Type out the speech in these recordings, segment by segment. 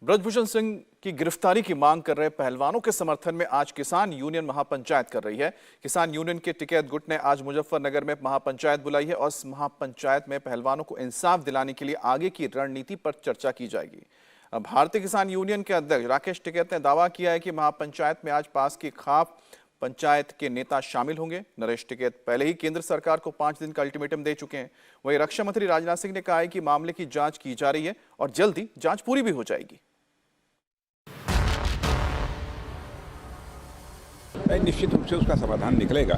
ब्रजभूषण सिंह की गिरफ्तारी की मांग कर रहे पहलवानों के समर्थन में आज किसान यूनियन महापंचायत कर रही है। किसान यूनियन के टिकैत गुट ने आज मुजफ्फरनगर में महापंचायत बुलाई है और इस महापंचायत में पहलवानों को इंसाफ दिलाने के लिए आगे की रणनीति पर चर्चा की जाएगी। भारतीय किसान यूनियन के अध्यक्ष राकेश टिकैत ने दावा किया है कि महापंचायत में आज पास की खाप पंचायत के नेता शामिल होंगे। नरेश टिकैत पहले ही केंद्र सरकार को 5 दिन का अल्टीमेटम दे चुके हैं। वहीं रक्षा मंत्री राजनाथ सिंह ने कहा है कि मामले की जांच की जा रही है और जल्दी जांच पूरी भी हो जाएगी। निश्चित रूप से उसका समाधान निकलेगा।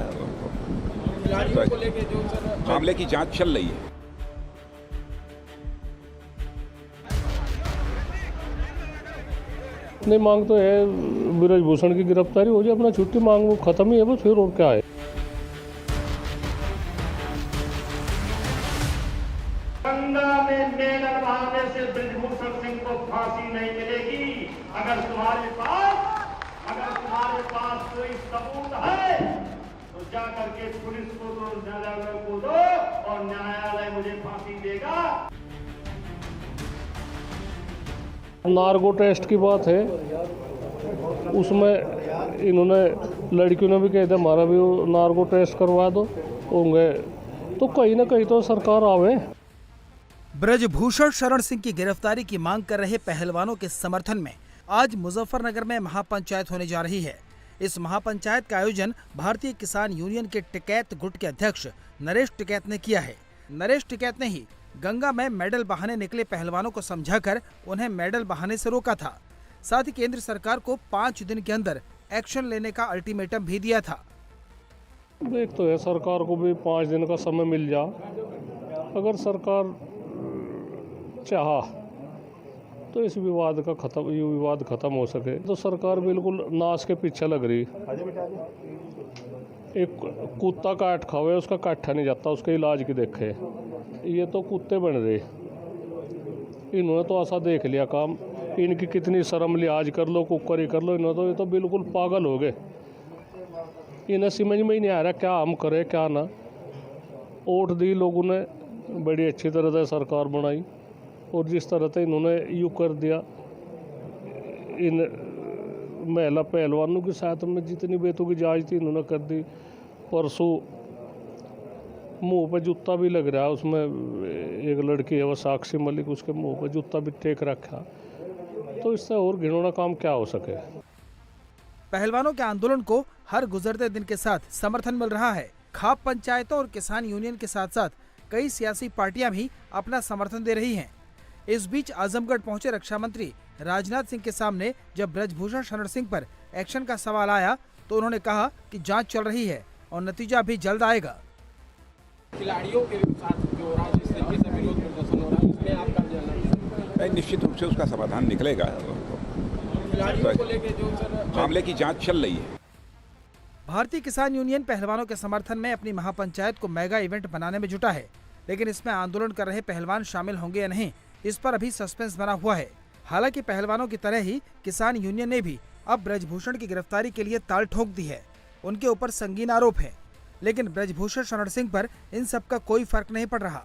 मामले की जांच चल रही है। नहीं, मांग तो है ब्रजभूषण की गिरफ्तारी हो जाए, अपना छुट्टी मांग वो खत्म ही है बस, फिर और क्या है। गंगा में मेडल बहाने से ब्रजभूषण सिंह को फांसी नहीं मिलेगी। अगर तुम्हारे पास कोई सबूत है तो जा करके पुलिस को दो, न्यायालय को दो और न्यायालय मुझे फांसी देगा। नार्को टेस्ट की बात है, उसमें इन्होंने लड़कियों ने भी कहा था हमारा भी नार्को टेस्ट करवा दो होंगे, तो कहीं ना कहीं तो सरकार आवे। ब्रजभूषण शरण सिंह की गिरफ्तारी की मांग कर रहे पहलवानों के समर्थन में आज मुजफ्फरनगर में महापंचायत होने जा रही है। इस महापंचायत का आयोजन भारतीय किसान यूनियन के टिकैत गुट के अध्यक्ष नरेश टिकैत ने किया है। नरेश टिकैत ने ही गंगा में मेडल बहाने निकले पहलवानों को समझाकर उन्हें मेडल बहाने से रोका था। साथ ही केंद्र सरकार को 5 दिन के अंदर एक्शन लेने का अल्टीमेटम भी दिया था। देख तो है, सरकार को भी 5 दिन का समय मिल जा, अगर सरकार चाहा तो इस विवाद खत्म हो सके, तो सरकार बिल्कुल नाश के पीछे लग रही। एक कुत्ता काट खावे उसका काटा नहीं जाता, उसके इलाज की देखे। ये तो कुत्ते बन रहे, इन्होंने तो ऐसा देख लिया काम, इनकी कितनी शर्म लिहाज कर लो, कुकर कर लो, इन्होंने तो ये तो बिल्कुल पागल हो गए। इन्हें समझ में ही नहीं आ रहा क्या हम करें क्या ना। वोट दी लोगों ने, बड़ी अच्छी तरह से सरकार बनाई और जिस तरह से इन्होंने यूँ कर दिया, इन महिला पहलवानों के साथ में जितनी बेतुकी जांच थी इन्होंने कर दी। परसों मुंह पे जूता भी लग रहा है, उसमें एक लड़की है वो साक्षी मलिक, उसके मुंह पे जूता भी टेक रखा, तो इससे और घिनौना काम क्या हो सके। पहलवानों के आंदोलन को हर गुजरते दिन के साथ समर्थन मिल रहा है। खाप पंचायतों और किसान यूनियन के साथ साथ कई सियासी पार्टियां भी अपना समर्थन दे रही हैं। इस बीच आजमगढ़ पहुंचे रक्षा मंत्री राजनाथ सिंह के सामने जब ब्रजभूषण शरण सिंह पर एक्शन का सवाल आया तो उन्होंने कहा कि जांच चल रही है और नतीजा भी जल्द आएगा। खिलाड़ियों के साथ जो हो रहा है, जिस तरीके से विरोध प्रदर्शन हो रहा है, उसमें आपका जानना? निश्चित रूप से उसका समाधान निकलेगा। खिलाड़ियों को लेकर जो मामले की जांच चल रही है। भारतीय किसान यूनियन पहलवानों के समर्थन में अपनी महापंचायत को मेगा इवेंट बनाने में जुटा है, लेकिन इसमें आंदोलन कर रहे पहलवान शामिल होंगे या नहीं, इस पर अभी सस्पेंस बना हुआ है। हालांकि पहलवानों की तरह ही किसान यूनियन ने भी अब ब्रजभूषण की गिरफ्तारी के लिए ताल ठोक दी है। उनके ऊपर संगीन आरोप है, लेकिन ब्रजभूषण शरण सिंह पर इन सब का कोई फर्क नहीं पड़ रहा।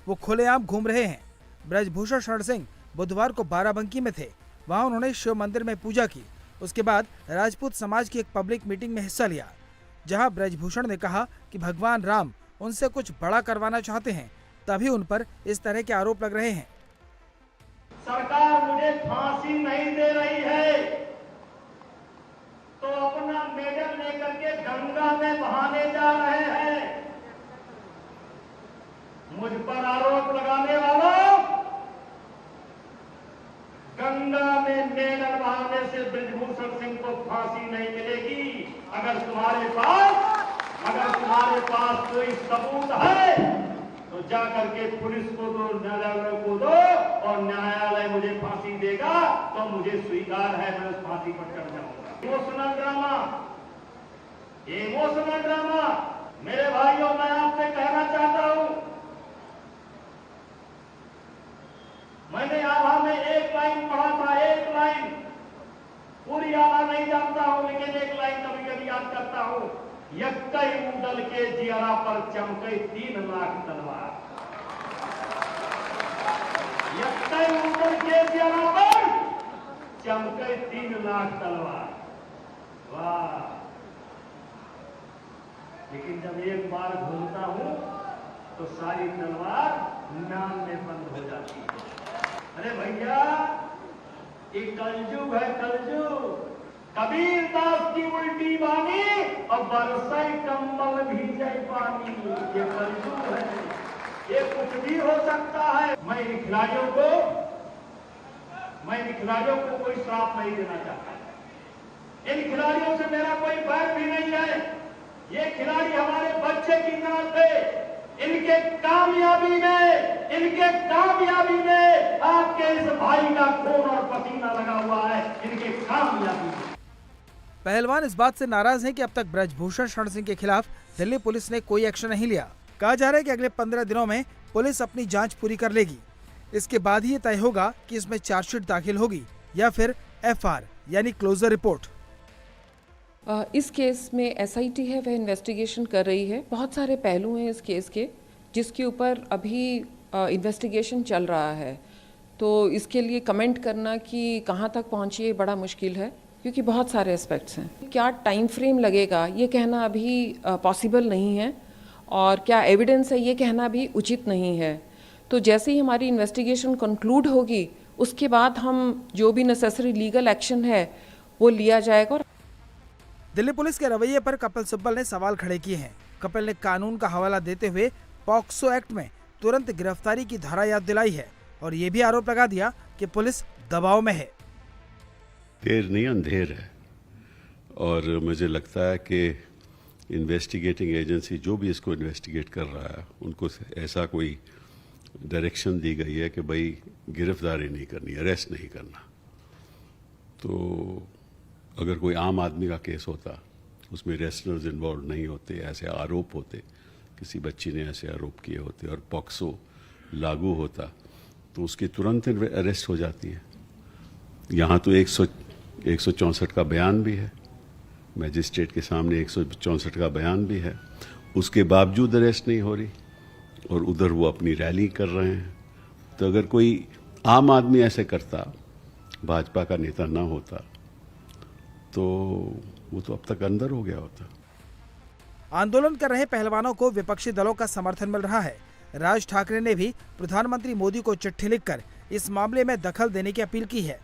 वो खुलेआम घूम रहे हैं। ब्रजभूषण शरण सिंह बुधवार को बाराबंकी में थे, वहां उन्होंने शिव मंदिर में पूजा की। उसके बाद राजपूत समाज की एक पब्लिक मीटिंग में हिस्सा लिया, जहां ब्रजभूषण ने कहा कि भगवान राम उनसे कुछ बड़ा करवाना चाहते हैं, तभी उन पर इस तरह के आरोप लग रहे हैं। सरकार मुझे फांसी नहीं दे रही है तो अपना मेडल लेकर के गंगा में बहाने जा रहे हैं। मुझ पर आरोप लगाने वालों, गंगा में मेडल बहाने से ब्रजभूषण सिंह को फांसी नहीं मिलेगी। अगर तुम्हारे पास कोई सबूत है तो जा करके पुलिस को दो, न्यायालय को दो और न्यायालय मुझे फांसी देगा तो मुझे स्वीकार है, मैं उस फांसी पर चढ़ जाऊंगा। इमोशनल ड्रामा मेरे भाइयों, मैं आपसे कहना चाहता हूं, मैंने आभा में एक लाइन पढ़ा था, एक लाइन, पूरी आभा नहीं जानता हूं लेकिन एक लाइन कभी कभी याद करता हूं। यक्कई मुदल के जियारा पर चमके 3 लाख तलवार। यक्कई मुदल के जियारा पर लाख तलवार, वाह। लेकिन जब एक बार घूमता हूं तो सारी तलवार नाम में बंद हो जाती है। अरे भैया, ये कलयुग है, कलयुग। कबीर दास की उल्टी बानी और बरसे कम्बल भी जय पानी, ये कलयुग है। ये कुछ भी हो सकता है। मैं इन खिलाड़ियों को कोई श्राप नहीं देना चाहता। इन खिलाड़ियों से मेरा कोई बैर भी नहीं है। ये खिलाड़ी हमारे बच्चे की तरह थे। इनके कामयाबी में आपके इस भाई का खून और पसीना लगा हुआ है। इनके कामयाबी में। पहलवान इस बात से नाराज हैं कि अब तक ब्रजभूषण शरण सिंह के खिलाफ दिल्ली पुलिस ने कोई एक्शन नहीं लिया। कहा जा रहा है कि अगले 15 दिनों में पुलिस अपनी जांच पूरी कर लेगी। इसके बाद ही ये तय होगा कि इसमें चार्जशीट दाखिल होगी या फिर एफआर यानी क्लोजर रिपोर्ट। इस केस में एसआईटी है, वह इन्वेस्टिगेशन कर रही है। बहुत सारे पहलू हैं इस केस के, जिसके ऊपर अभी इन्वेस्टिगेशन चल रहा है। तो इसके लिए कमेंट करना कि कहाँ तक पहुँची है बड़ा मुश्किल है, क्योंकि बहुत सारे एस्पेक्ट्स हैं। क्या टाइम फ्रेम लगेगा ये कहना अभी पॉसिबल नहीं है, और क्या एविडेंस है ये कहना भी उचित नहीं है। तो जैसे ही हमारी इन्वेस्टिगेशन कंक्लूड होगी, उसके बाद हम जो भी नेसेसरी लीगल एक्शन है वो लिया जाएगा। दिल्ली पुलिस के रवैये पर कपिल सिब्बल ने सवाल खड़े किए हैं। कपिल ने कानून का हवाला देते हुए पॉक्सो एक्ट में तुरंत गिरफ्तारी की धारा याद दिलाई है और ये भी आरोप लगा दिया कि पुलिस दबाव में है। देर नहीं अंधेर है, और मुझे लगता है कि इन्वेस्टिगेटिंग एजेंसी जो भी इसको इन्वेस्टिगेट कर रहा है, उनको ऐसा कोई डायरेक्शन दी गई है कि भाई गिरफ्तारी नहीं करनी, अरेस्ट नहीं करना। तो अगर कोई आम आदमी का केस होता, उसमें रेस्लर्स इन्वॉल्व नहीं होते, ऐसे आरोप होते, किसी बच्ची ने ऐसे आरोप किए होते और पॉक्सो लागू होता, तो उसकी तुरंत अरेस्ट हो जाती है। यहाँ तो 164 का बयान भी है, मैजिस्ट्रेट के सामने 164 का बयान भी है, उसके बावजूद अरेस्ट नहीं हो रही, और उधर वो अपनी रैली कर रहे हैं। तो अगर कोई आम आदमी ऐसे करता, भाजपा का नेता ना होता, तो वो तो अब तक अंदर हो गया होता। आंदोलन कर रहे पहलवानों को विपक्षी दलों का समर्थन मिल रहा है। राज ठाकरे ने भी प्रधानमंत्री मोदी को चिट्ठी लिखकर इस मामले में दखल देने की अपील की है।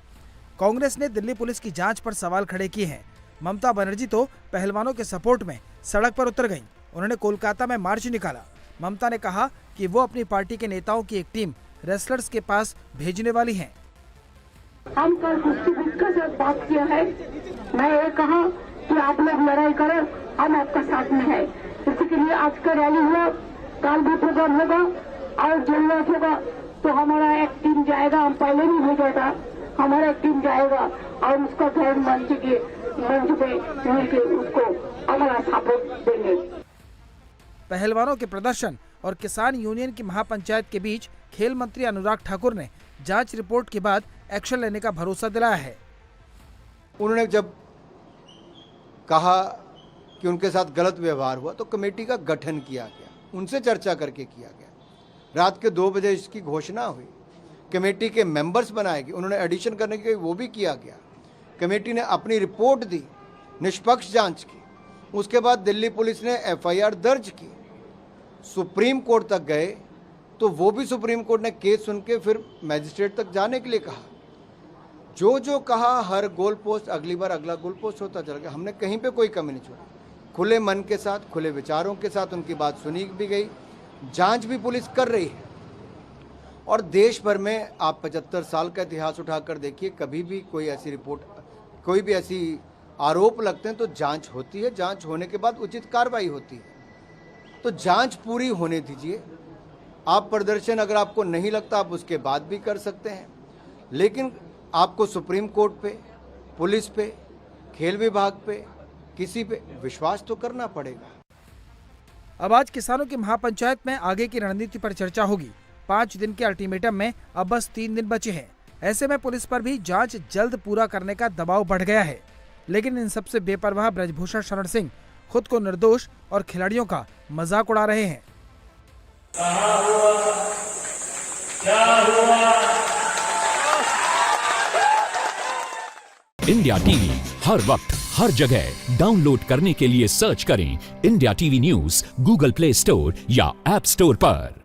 कांग्रेस ने दिल्ली पुलिस की जांच पर सवाल खड़े किए हैं। ममता बनर्जी तो पहलवानों के सपोर्ट में सड़क पर उतर गईं। उन्होंने कोलकाता में मार्च निकाला। ममता ने कहा कि वो अपनी पार्टी के नेताओं की एक टीम रेसलर्स के पास भेजने वाली है। हम कल के साथ बात किया है। मैं ये कहा कि आप लोग लड़ाई करो, हम आपका साथ में है। इसी के लिए आज का रैली हुआ, कल भी प्रोग्राम होगा और जरूरत होगा तो हमारा एक टीम जाएगा। हम पहले नहीं भेजा था, हमारा एक टीम जाएगा और उसको घर मंच पे मिलकर उसको हमारा सपोर्ट देंगे। पहलवानों के प्रदर्शन और किसान यूनियन की महापंचायत के बीच खेल मंत्री अनुराग ठाकुर ने जांच रिपोर्ट के बाद एक्शन लेने का भरोसा दिलाया है। उन्होंने जब कहा कि उनके साथ गलत व्यवहार हुआ तो कमेटी का गठन किया गया, उनसे चर्चा करके किया गया। रात के 2 बजे इसकी घोषणा हुई, कमेटी के मेंबर्स बनाए गए, उन्होंने एडिशन करने के वो भी किया गया। कमेटी ने अपनी रिपोर्ट दी, निष्पक्ष जांच की। उसके बाद दिल्ली पुलिस ने एफआईआर दर्ज की, सुप्रीम कोर्ट तक गए तो वो भी सुप्रीम कोर्ट ने केस सुन के फिर मैजिस्ट्रेट तक जाने के लिए कहा। जो कहा हर गोल पोस्ट अगली बार अगला गोल पोस्ट होता चला गया। हमने कहीं पे कोई कमी नहीं छोड़ी। खुले मन के साथ, खुले विचारों के साथ उनकी बात सुनी भी गई। जांच भी पुलिस कर रही है और देश भर में आप 75 साल का इतिहास उठाकर देखिए, कभी भी कोई ऐसी रिपोर्ट, कोई भी ऐसी आरोप लगते हैं तो जांच होती है। जांच होने के बाद उचित कार्रवाई होती है। तो जांच पूरी होने दीजिए। आप प्रदर्शन अगर आपको नहीं लगता आप उसके बाद भी कर सकते हैं, लेकिन आपको सुप्रीम कोर्ट पे, पुलिस पे, खेल विभाग पे, किसी पे विश्वास तो करना पड़ेगा। अब आज किसानों की महापंचायत में आगे की रणनीति पर चर्चा होगी। 5 दिन के अल्टीमेटम में अब बस 3 दिन बचे हैं। ऐसे में पुलिस पर भी जांच जल्द पूरा करने का दबाव बढ़ गया है। लेकिन इन सबसे बेपरवाह ब्रजभूषण शरण सिंह खुद को निर्दोष और खिलाड़ियों का मजाक उड़ा रहे हैं। क्या हुआ? इंडिया टीवी हर वक्त हर जगह डाउनलोड करने के लिए सर्च करें India TV news Google play store या ऐप स्टोर पर।